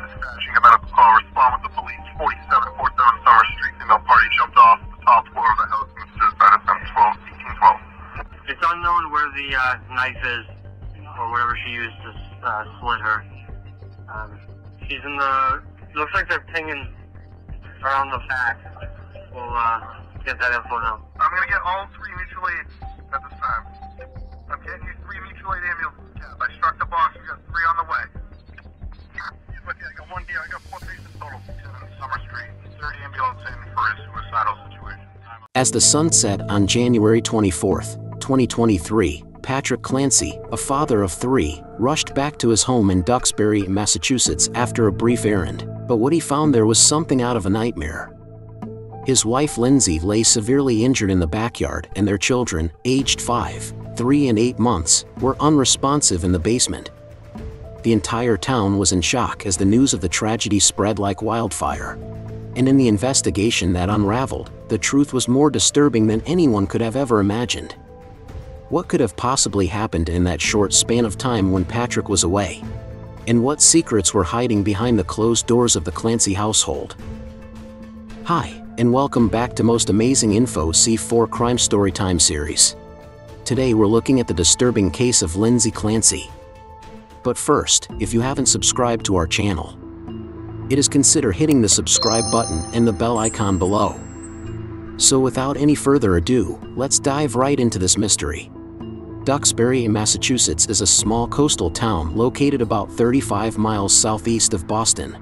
dispatching a medical call. Respond with the police. 4747 Summer Street. Female party jumped off the top floor of the house and suicide attempt 12 1812. It's unknown where the knife is, or whatever she used to slit her. She's in the... Looks like they're pinging around the back. We'll get that info now. I'm going to get all 3 mutual aids at this time. I'm getting you 3 mutual aid ambulances. I struck the box. We got 3 on the way. But yeah, I got 1 deal. I got 4 patients total. 7 Summer Street. 30 ambulance in for a suicidal situation. As the sun set on January 24th, 2023, Patrick Clancy, a father of 3, rushed back to his home in Duxbury, Massachusetts after a brief errand. But what he found there was something out of a nightmare. His wife Lindsay lay severely injured in the backyard, and their children, aged 5, 3 and 8 months, were unresponsive in the basement. The entire town was in shock as the news of the tragedy spread like wildfire. And in the investigation that unraveled, the truth was more disturbing than anyone could have ever imagined. What could have possibly happened in that short span of time when Patrick was away? And what secrets were hiding behind the closed doors of the Clancy household? Hi, and welcome back to Most Amazing Info C4 Crime Storytime series. Today we're looking at the disturbing case of Lindsay Clancy. But first, if you haven't subscribed to our channel, it is consider hitting the subscribe button and the bell icon below. So without any further ado, let's dive right into this mystery. Duxbury, Massachusetts is a small coastal town located about 35 miles southeast of Boston.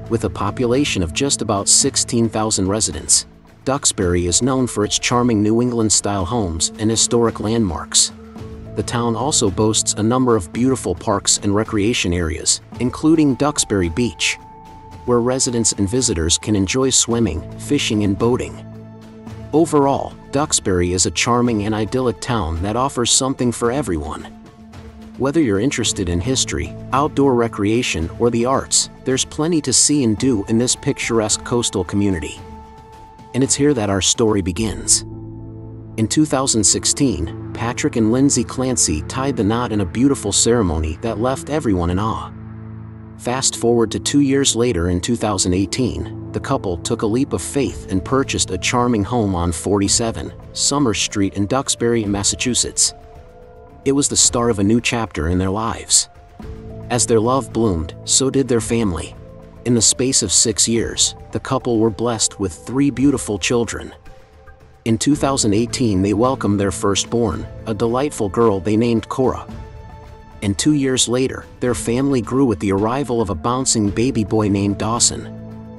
With a population of just about 16,000 residents, Duxbury is known for its charming New England-style homes and historic landmarks. The town also boasts a number of beautiful parks and recreation areas, including Duxbury Beach, where residents and visitors can enjoy swimming, fishing and boating. Overall, Duxbury is a charming and idyllic town that offers something for everyone. Whether you're interested in history, outdoor recreation, or the arts, there's plenty to see and do in this picturesque coastal community. And it's here that our story begins. In 2016, Patrick and Lindsay Clancy tied the knot in a beautiful ceremony that left everyone in awe. Fast forward to 2 years later in 2018, the couple took a leap of faith and purchased a charming home on 47 Summer Street in Duxbury, Massachusetts. It was the start of a new chapter in their lives. As their love bloomed, so did their family. In the space of 6 years, the couple were blessed with 3 beautiful children. In 2018, they welcomed their firstborn, a delightful girl they named Cora. And 2 years later, their family grew with the arrival of a bouncing baby boy named Dawson.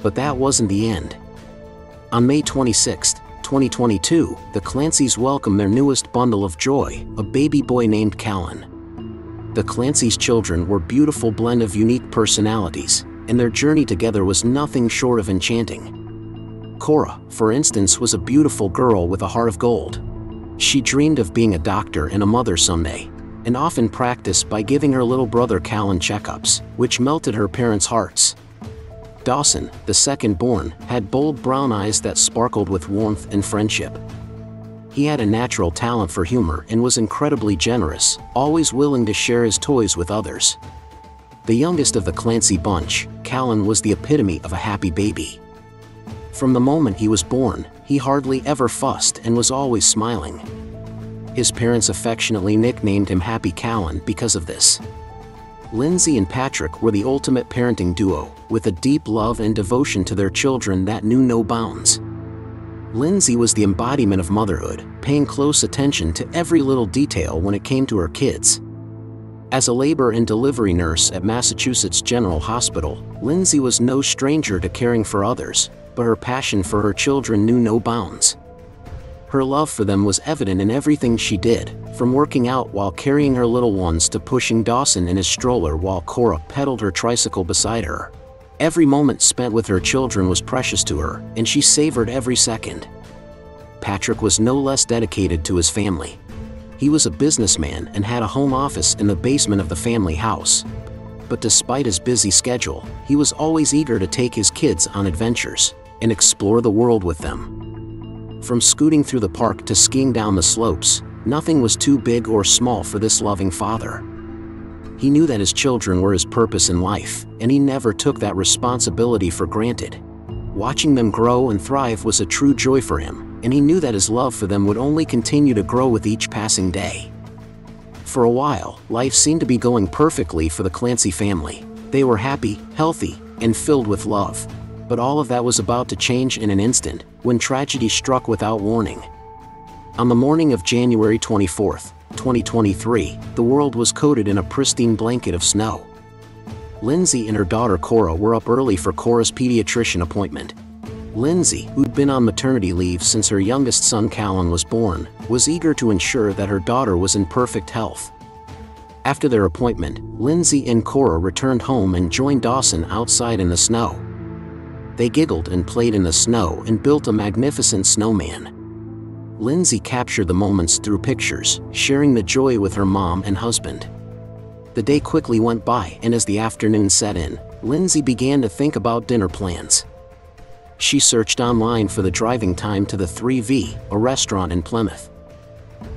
But that wasn't the end. On May 26, 2022, the Clancys welcomed their newest bundle of joy, a baby boy named Callan. The Clancys' children were a beautiful blend of unique personalities, and their journey together was nothing short of enchanting. Cora, for instance, was a beautiful girl with a heart of gold. She dreamed of being a doctor and a mother someday, and often practiced by giving her little brother Callan checkups, which melted her parents' hearts. Dawson, the second-born, had bold brown eyes that sparkled with warmth and friendship. He had a natural talent for humor and was incredibly generous, always willing to share his toys with others. The youngest of the Clancy bunch, Callan was the epitome of a happy baby. From the moment he was born, he hardly ever fussed and was always smiling. His parents affectionately nicknamed him Happy Callan because of this. Lindsay and Patrick were the ultimate parenting duo, with a deep love and devotion to their children that knew no bounds. Lindsay was the embodiment of motherhood, paying close attention to every little detail when it came to her kids. As a labor and delivery nurse at Massachusetts General Hospital, Lindsay was no stranger to caring for others, but her passion for her children knew no bounds. Her love for them was evident in everything she did, from working out while carrying her little ones to pushing Dawson in his stroller while Cora pedaled her tricycle beside her. Every moment spent with her children was precious to her, and she savored every second. Patrick was no less dedicated to his family. He was a businessman and had a home office in the basement of the family house. But despite his busy schedule, he was always eager to take his kids on adventures and explore the world with them. From scooting through the park to skiing down the slopes, nothing was too big or small for this loving father. He knew that his children were his purpose in life, and he never took that responsibility for granted. Watching them grow and thrive was a true joy for him, and he knew that his love for them would only continue to grow with each passing day. For a while, life seemed to be going perfectly for the Clancy family. They were happy, healthy, and filled with love. But all of that was about to change in an instant, when tragedy struck without warning. On the morning of January 24, 2023, the world was coated in a pristine blanket of snow. Lindsay and her daughter Cora were up early for Cora's pediatrician appointment. Lindsay, who'd been on maternity leave since her youngest son Callan was born, was eager to ensure that her daughter was in perfect health. After their appointment, Lindsay and Cora returned home and joined Dawson outside in the snow. They giggled and played in the snow and built a magnificent snowman. Lindsay captured the moments through pictures, sharing the joy with her mom and husband. The day quickly went by, and as the afternoon set in, Lindsay began to think about dinner plans. She searched online for the driving time to the 3V, a restaurant in Plymouth.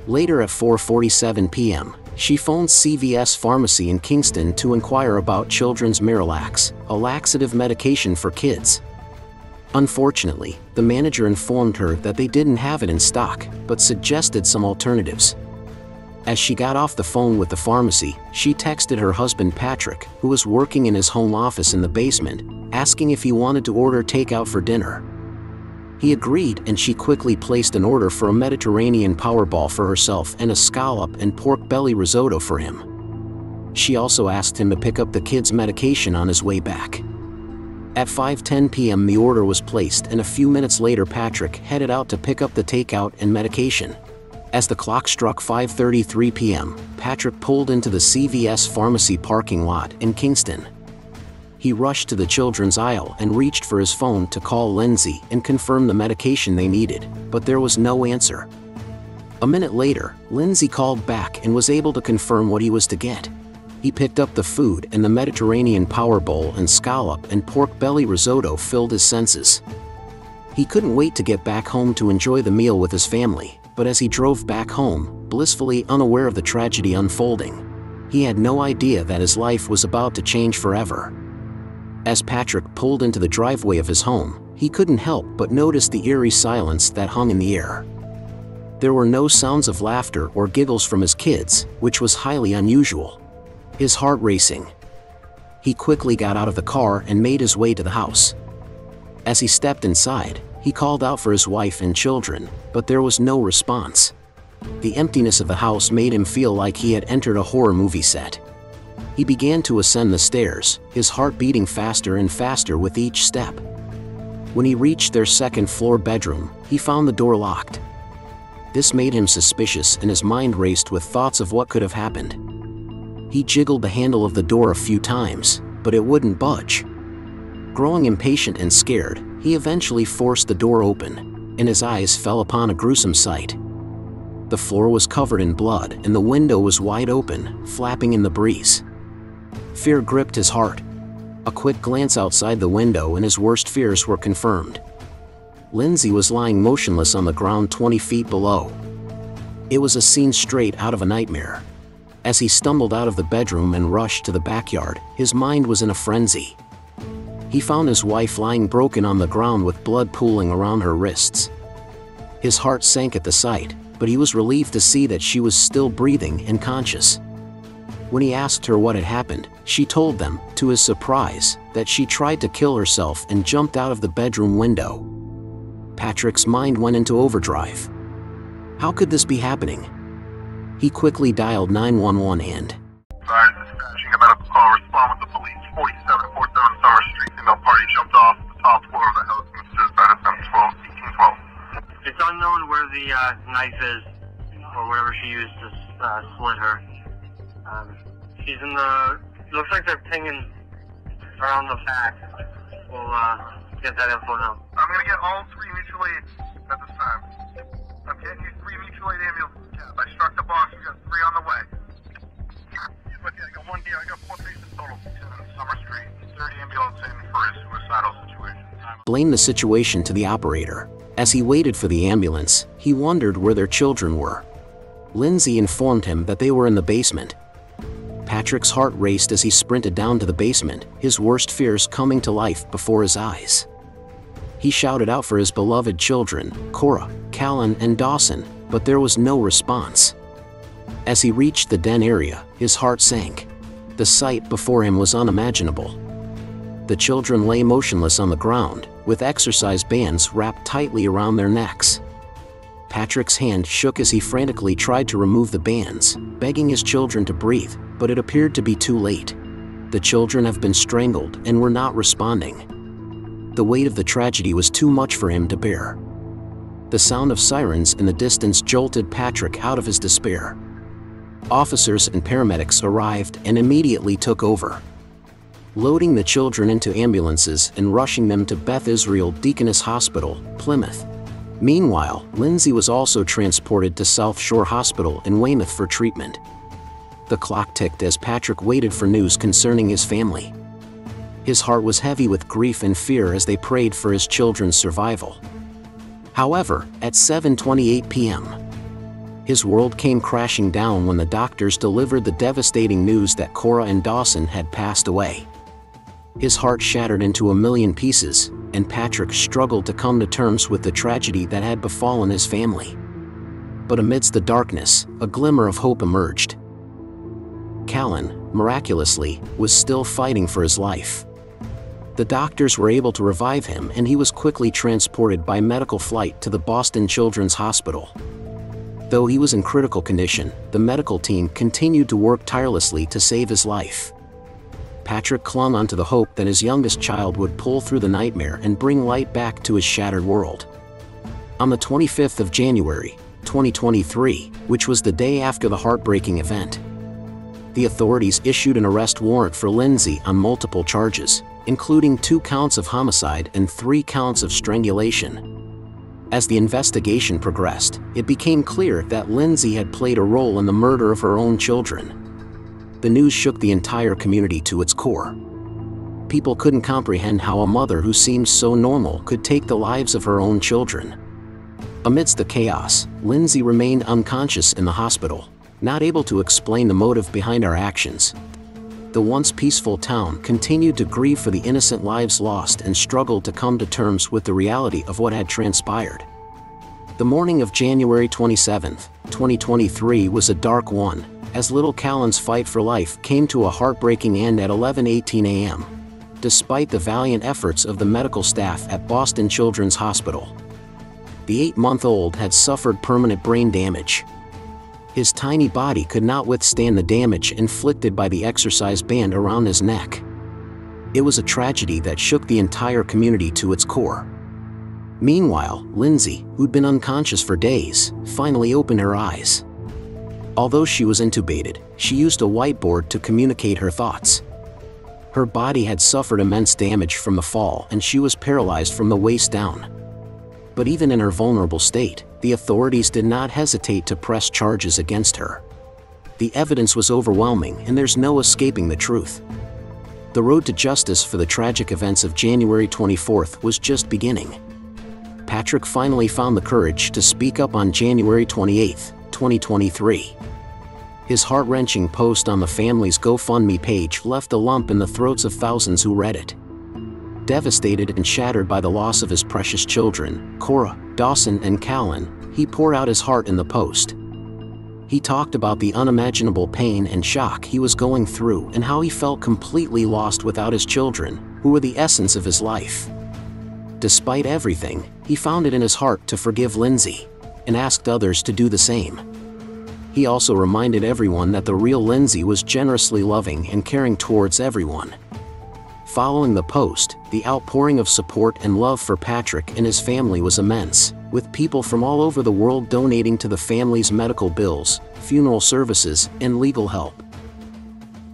Later at 4:47 p.m., she phoned CVS Pharmacy in Kingston to inquire about children's Miralax, a laxative medication for kids. Unfortunately, the manager informed her that they didn't have it in stock, but suggested some alternatives. As she got off the phone with the pharmacy, she texted her husband Patrick, who was working in his home office in the basement, asking if he wanted to order takeout for dinner. He agreed, and she quickly placed an order for a Mediterranean powerball for herself and a scallop and pork belly risotto for him. She also asked him to pick up the kids' medication on his way back. At 5:10 p.m. the order was placed, and a few minutes later Patrick headed out to pick up the takeout and medication. As the clock struck 5:33 p.m., Patrick pulled into the CVS Pharmacy parking lot in Kingston. He rushed to the children's aisle and reached for his phone to call Lindsay and confirm the medication they needed, but there was no answer. A minute later, Lindsay called back and was able to confirm what he was to get. He picked up the food, and the Mediterranean power bowl and scallop and pork belly risotto filled his senses. He couldn't wait to get back home to enjoy the meal with his family, but as he drove back home, blissfully unaware of the tragedy unfolding, he had no idea that his life was about to change forever. As Patrick pulled into the driveway of his home, he couldn't help but notice the eerie silence that hung in the air. There were no sounds of laughter or giggles from his kids, which was highly unusual. His heart racing. He quickly got out of the car and made his way to the house. As he stepped inside, he called out for his wife and children, but there was no response. The emptiness of the house made him feel like he had entered a horror movie set. He began to ascend the stairs, his heart beating faster and faster with each step. When he reached their second-floor bedroom, he found the door locked. This made him suspicious, and his mind raced with thoughts of what could have happened. He jiggled the handle of the door a few times, but it wouldn't budge. Growing impatient and scared, he eventually forced the door open, and his eyes fell upon a gruesome sight. The floor was covered in blood, and the window was wide open, flapping in the breeze. Fear gripped his heart. A quick glance outside the window and his worst fears were confirmed. Lindsay was lying motionless on the ground 20 feet below. It was a scene straight out of a nightmare. As he stumbled out of the bedroom and rushed to the backyard, his mind was in a frenzy. He found his wife lying broken on the ground with blood pooling around her wrists. His heart sank at the sight, but he was relieved to see that she was still breathing and conscious. When he asked her what had happened, she told them, to his surprise, that she tried to kill herself and jumped out of the bedroom window. Patrick's mind went into overdrive. How could this be happening? He quickly dialed 911 and... Sorry, dispatching a medical call. Respond with the police. 4747 Summer Street. Female party jumped off the top floor of the house and suicide attempt 1812. It's unknown where the knife is, or whatever she used to slit her. She's in the... Looks like they're pinging around the back. We'll get that info now. I'm going to get all 3 mutual aids at this time. I'm getting you 3 mutual aid ambulance cabs. I struck the box. We got 3 on the way. Look, I got 1 deal. I got 4 patients total. Summer Street. 3rd ambulance in for a suicidal situation. Blamed the situation to the operator. As he waited for the ambulance, he wondered where their children were. Lindsay informed him that they were in the basement. Patrick's heart raced as he sprinted down to the basement, his worst fears coming to life before his eyes. He shouted out for his beloved children, Cora, Callan, and Dawson, but there was no response. As he reached the den area, his heart sank. The sight before him was unimaginable. The children lay motionless on the ground, with exercise bands wrapped tightly around their necks. Patrick's hand shook as he frantically tried to remove the bands, begging his children to breathe, but it appeared to be too late. The children have been strangled and were not responding. The weight of the tragedy was too much for him to bear. The sound of sirens in the distance jolted Patrick out of his despair. Officers and paramedics arrived and immediately took over, loading the children into ambulances and rushing them to Beth Israel Deaconess Hospital, Plymouth. Meanwhile, Lindsay was also transported to South Shore Hospital in Weymouth for treatment. The clock ticked as Patrick waited for news concerning his family. His heart was heavy with grief and fear as they prayed for his children's survival. However, at 7:28 p.m., his world came crashing down when the doctors delivered the devastating news that Cora and Dawson had passed away. His heart shattered into a million pieces, and Patrick struggled to come to terms with the tragedy that had befallen his family. But amidst the darkness, a glimmer of hope emerged. Callan, miraculously, was still fighting for his life. The doctors were able to revive him and he was quickly transported by medical flight to the Boston Children's Hospital. Though he was in critical condition, the medical team continued to work tirelessly to save his life. Patrick clung onto the hope that his youngest child would pull through the nightmare and bring light back to his shattered world. On the 25th of January, 2023, which was the day after the heartbreaking event, the authorities issued an arrest warrant for Lindsay on multiple charges, including 2 counts of homicide and 3 counts of strangulation. As the investigation progressed, it became clear that Lindsay had played a role in the murder of her own children. The news shook the entire community to its core. People couldn't comprehend how a mother who seemed so normal could take the lives of her own children. Amidst the chaos, Lindsay remained unconscious in the hospital, not able to explain the motive behind our actions. The once peaceful town continued to grieve for the innocent lives lost and struggled to come to terms with the reality of what had transpired. The morning of January 27, 2023 was a dark one, as little Callan's fight for life came to a heartbreaking end at 11:18 a.m. Despite the valiant efforts of the medical staff at Boston Children's Hospital, the 8-month-old had suffered permanent brain damage. His tiny body could not withstand the damage inflicted by the exercise band around his neck. It was a tragedy that shook the entire community to its core. Meanwhile, Lindsay, who'd been unconscious for days, finally opened her eyes. Although she was intubated, she used a whiteboard to communicate her thoughts. Her body had suffered immense damage from the fall and she was paralyzed from the waist down. But even in her vulnerable state, the authorities did not hesitate to press charges against her. The evidence was overwhelming and there's no escaping the truth. The road to justice for the tragic events of January 24th was just beginning. Patrick finally found the courage to speak up on January 28, 2023. His heart-wrenching post on the family's GoFundMe page left a lump in the throats of thousands who read it. Devastated and shattered by the loss of his precious children, Cora, Dawson, and Callan, he poured out his heart in the post. He talked about the unimaginable pain and shock he was going through and how he felt completely lost without his children, who were the essence of his life. Despite everything, he found it in his heart to forgive Lindsay, and asked others to do the same. He also reminded everyone that the real Lindsay was generously loving and caring towards everyone. Following the post, the outpouring of support and love for Patrick and his family was immense, with people from all over the world donating to the family's medical bills, funeral services, and legal help.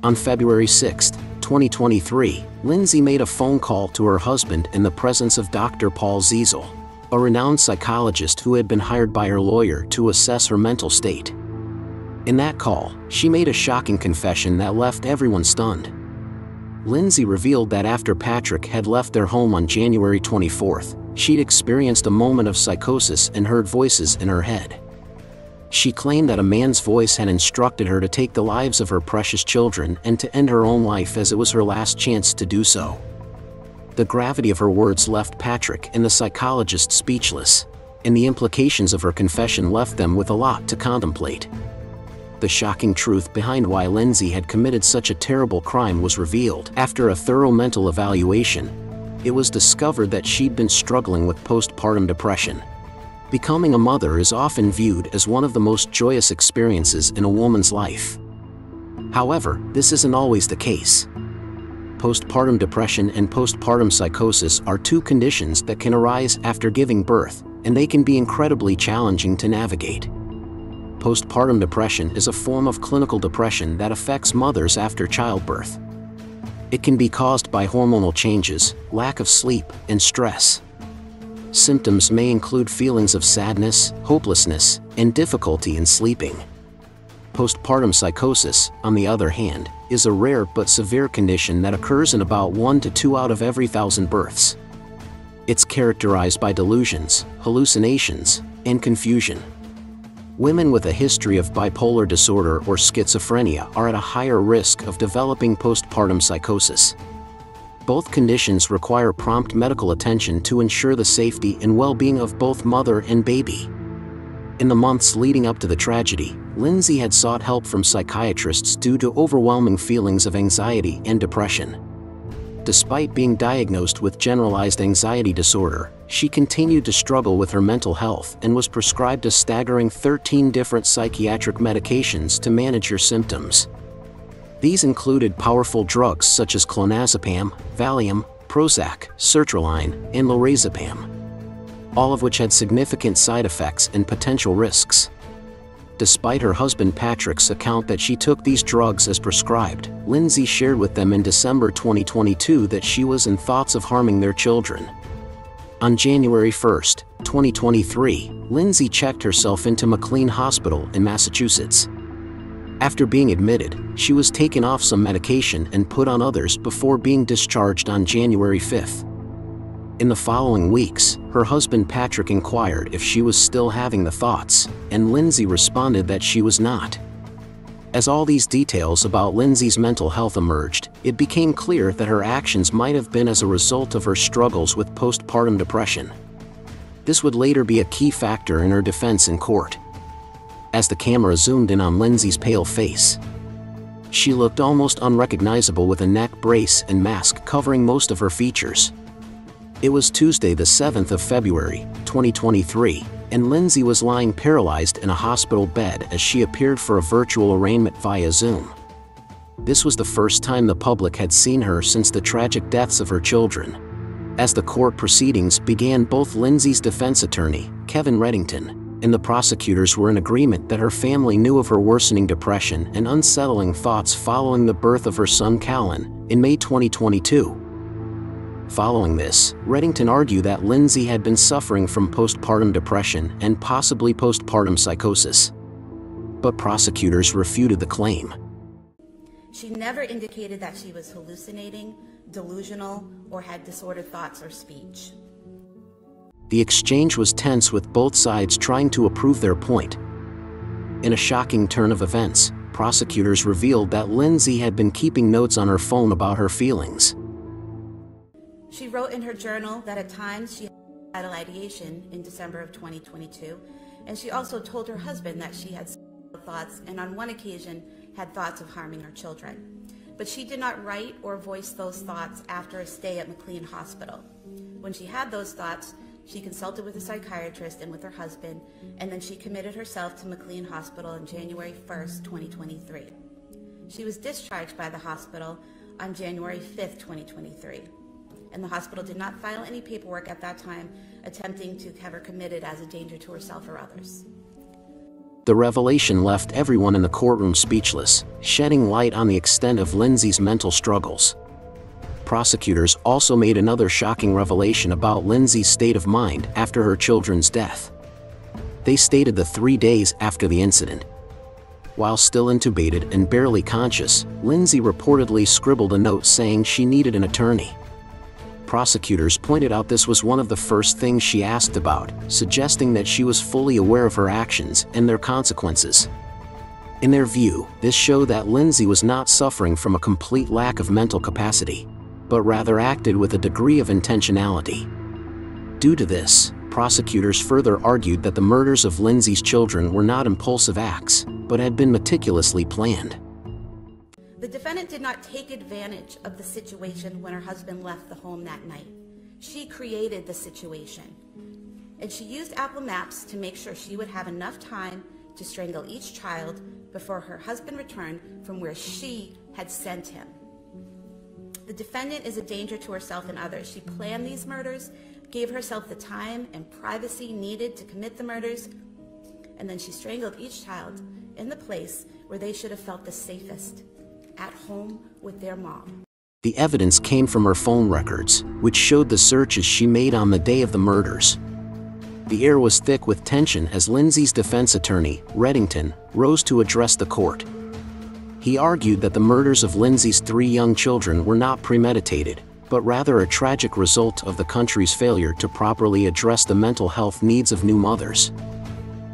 On February 6, 2023, Lindsay made a phone call to her husband in the presence of Dr. Paul Ziesel, a renowned psychologist who had been hired by her lawyer to assess her mental state. In that call, she made a shocking confession that left everyone stunned. Lindsay revealed that after Patrick had left their home on January 24th, she'd experienced a moment of psychosis and heard voices in her head. She claimed that a man's voice had instructed her to take the lives of her precious children and to end her own life as it was her last chance to do so. The gravity of her words left Patrick and the psychologist speechless, and the implications of her confession left them with a lot to contemplate. The shocking truth behind why Lindsay had committed such a terrible crime was revealed. After a thorough mental evaluation, it was discovered that she'd been struggling with postpartum depression. Becoming a mother is often viewed as one of the most joyous experiences in a woman's life. However, this isn't always the case. Postpartum depression and postpartum psychosis are two conditions that can arise after giving birth, and they can be incredibly challenging to navigate. Postpartum depression is a form of clinical depression that affects mothers after childbirth. It can be caused by hormonal changes, lack of sleep, and stress. Symptoms may include feelings of sadness, hopelessness, and difficulty in sleeping. Postpartum psychosis, on the other hand, is a rare but severe condition that occurs in about 1 to 2 out of every 1,000 births. It's characterized by delusions, hallucinations, and confusion. Women with a history of bipolar disorder or schizophrenia are at a higher risk of developing postpartum psychosis. Both conditions require prompt medical attention to ensure the safety and well-being of both mother and baby. In the months leading up to the tragedy, Lindsay had sought help from psychiatrists due to overwhelming feelings of anxiety and depression. Despite being diagnosed with generalized anxiety disorder, she continued to struggle with her mental health and was prescribed a staggering 13 different psychiatric medications to manage her symptoms. These included powerful drugs such as clonazepam, Valium, Prozac, sertraline, and lorazepam, all of which had significant side effects and potential risks. Despite her husband Patrick's account that she took these drugs as prescribed, Lindsay shared with them in December 2022 that she was in thoughts of harming their children. On January 1, 2023, Lindsay checked herself into McLean Hospital in Massachusetts. After being admitted, she was taken off some medication and put on others before being discharged on January 5. In the following weeks, her husband Patrick inquired if she was still having the thoughts, and Lindsay responded that she was not. As all these details about Lindsay's mental health emerged, it became clear that her actions might have been as a result of her struggles with postpartum depression. This would later be a key factor in her defense in court. As the camera zoomed in on Lindsay's pale face, she looked almost unrecognizable with a neck brace and mask covering most of her features. It was Tuesday the 7th of February, 2023, and Lindsay was lying paralyzed in a hospital bed as she appeared for a virtual arraignment via Zoom. This was the first time the public had seen her since the tragic deaths of her children. As the court proceedings began, both Lindsay's defense attorney, Kevin Reddington, and the prosecutors were in agreement that her family knew of her worsening depression and unsettling thoughts following the birth of her son Callan in May 2022. Following this, Reddington argued that Lindsay had been suffering from postpartum depression and possibly postpartum psychosis. But prosecutors refuted the claim. She never indicated that she was hallucinating, delusional, or had disordered thoughts or speech. The exchange was tense, with both sides trying to prove their point. In a shocking turn of events, prosecutors revealed that Lindsay had been keeping notes on her phone about her feelings. She wrote in her journal that at times she had suicidal ideation in December of 2022, and she also told her husband that she had suicidal thoughts and on one occasion had thoughts of harming her children. But she did not write or voice those thoughts after a stay at McLean Hospital. When she had those thoughts, she consulted with a psychiatrist and with her husband, and then she committed herself to McLean Hospital on January 1st, 2023. She was discharged by the hospital on January 5th, 2023. And the hospital did not file any paperwork at that time attempting to have her committed as a danger to herself or others. The revelation left everyone in the courtroom speechless, shedding light on the extent of Lindsay's mental struggles. Prosecutors also made another shocking revelation about Lindsay's state of mind after her children's death. They stated that 3 days after the incident, while still intubated and barely conscious, Lindsay reportedly scribbled a note saying she needed an attorney. prosecutors pointed out this was one of the first things she asked about, suggesting that she was fully aware of her actions and their consequences. In their view, this showed that Lindsay was not suffering from a complete lack of mental capacity, but rather acted with a degree of intentionality. Due to this, prosecutors further argued that the murders of Lindsay's children were not impulsive acts, but had been meticulously planned. The defendant did not take advantage of the situation when her husband left the home that night. She created the situation, and she used Apple Maps to make sure she would have enough time to strangle each child before her husband returned from where she had sent him. The defendant is a danger to herself and others. She planned these murders, gave herself the time and privacy needed to commit the murders, and then she strangled each child in the place where they should have felt the safest, at home with their mom. The evidence came from her phone records, which showed the searches she made on the day of the murders. The air was thick with tension as Lindsay's defense attorney, Reddington, rose to address the court. He argued that the murders of Lindsay's 3 young children were not premeditated, but rather a tragic result of the country's failure to properly address the mental health needs of new mothers.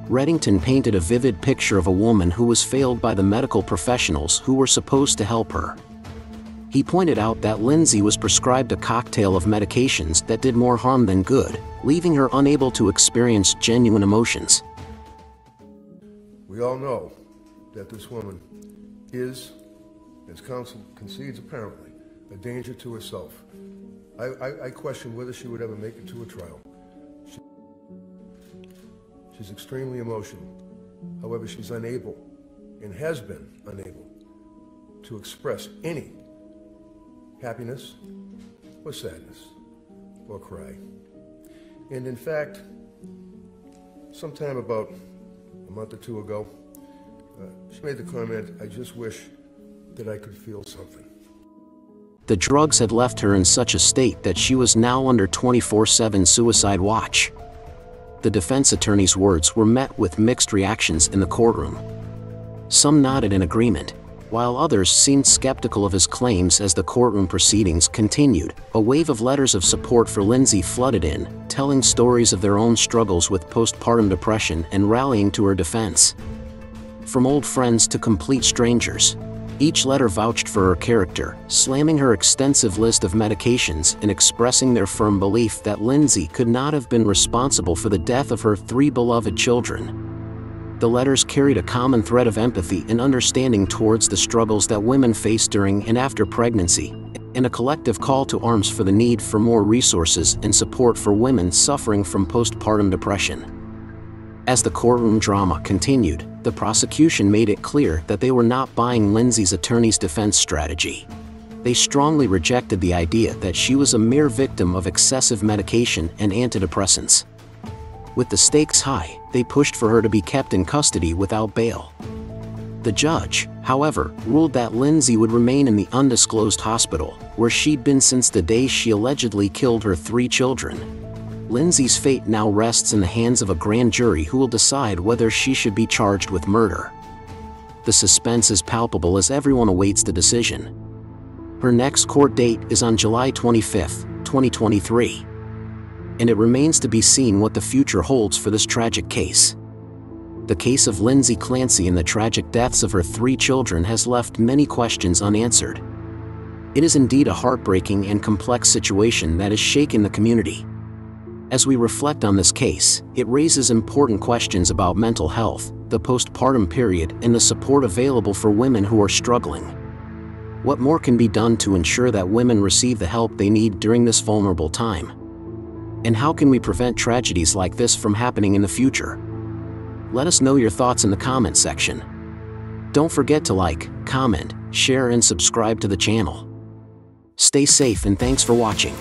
Reddington painted a vivid picture of a woman who was failed by the medical professionals who were supposed to help her. He pointed out that Lindsay was prescribed a cocktail of medications that did more harm than good, leaving her unable to experience genuine emotions. We all know that this woman is, as counsel concedes apparently, a danger to herself. I question whether she would ever make it to a trial. She's extremely emotional. However, she's unable, and has been unable, to express any happiness or sadness or cry. And in fact, sometime about a month or 2 ago, she made the comment, "I just wish that I could feel something." The drugs had left her in such a state that she was now under 24/7 suicide watch. The defense attorney's words were met with mixed reactions in the courtroom. Some nodded in agreement, while others seemed skeptical of his claims as the courtroom proceedings continued. A wave of letters of support for Lindsay flooded in, telling stories of their own struggles with postpartum depression and rallying to her defense. From old friends to complete strangers, each letter vouched for her character, slamming her extensive list of medications and expressing their firm belief that Lindsay could not have been responsible for the death of her 3 beloved children. The letters carried a common thread of empathy and understanding towards the struggles that women face during and after pregnancy, and a collective call to arms for the need for more resources and support for women suffering from postpartum depression. As the courtroom drama continued, the prosecution made it clear that they were not buying Lindsay's attorney's defense strategy. They strongly rejected the idea that she was a mere victim of excessive medication and antidepressants. With the stakes high, they pushed for her to be kept in custody without bail. The judge, however, ruled that Lindsay would remain in the undisclosed hospital, where she'd been since the day she allegedly killed her 3 children. Lindsay's fate now rests in the hands of a grand jury who will decide whether she should be charged with murder. The suspense is palpable as everyone awaits the decision. Her next court date is on July 25, 2023. And it remains to be seen what the future holds for this tragic case. The case of Lindsay Clancy and the tragic deaths of her 3 children has left many questions unanswered. It is indeed a heartbreaking and complex situation that has shaken the community. As we reflect on this case, it raises important questions about mental health, the postpartum period, and the support available for women who are struggling. What more can be done to ensure that women receive the help they need during this vulnerable time? And how can we prevent tragedies like this from happening in the future? Let us know your thoughts in the comment section. Don't forget to like, comment, share, and subscribe to the channel. Stay safe and thanks for watching.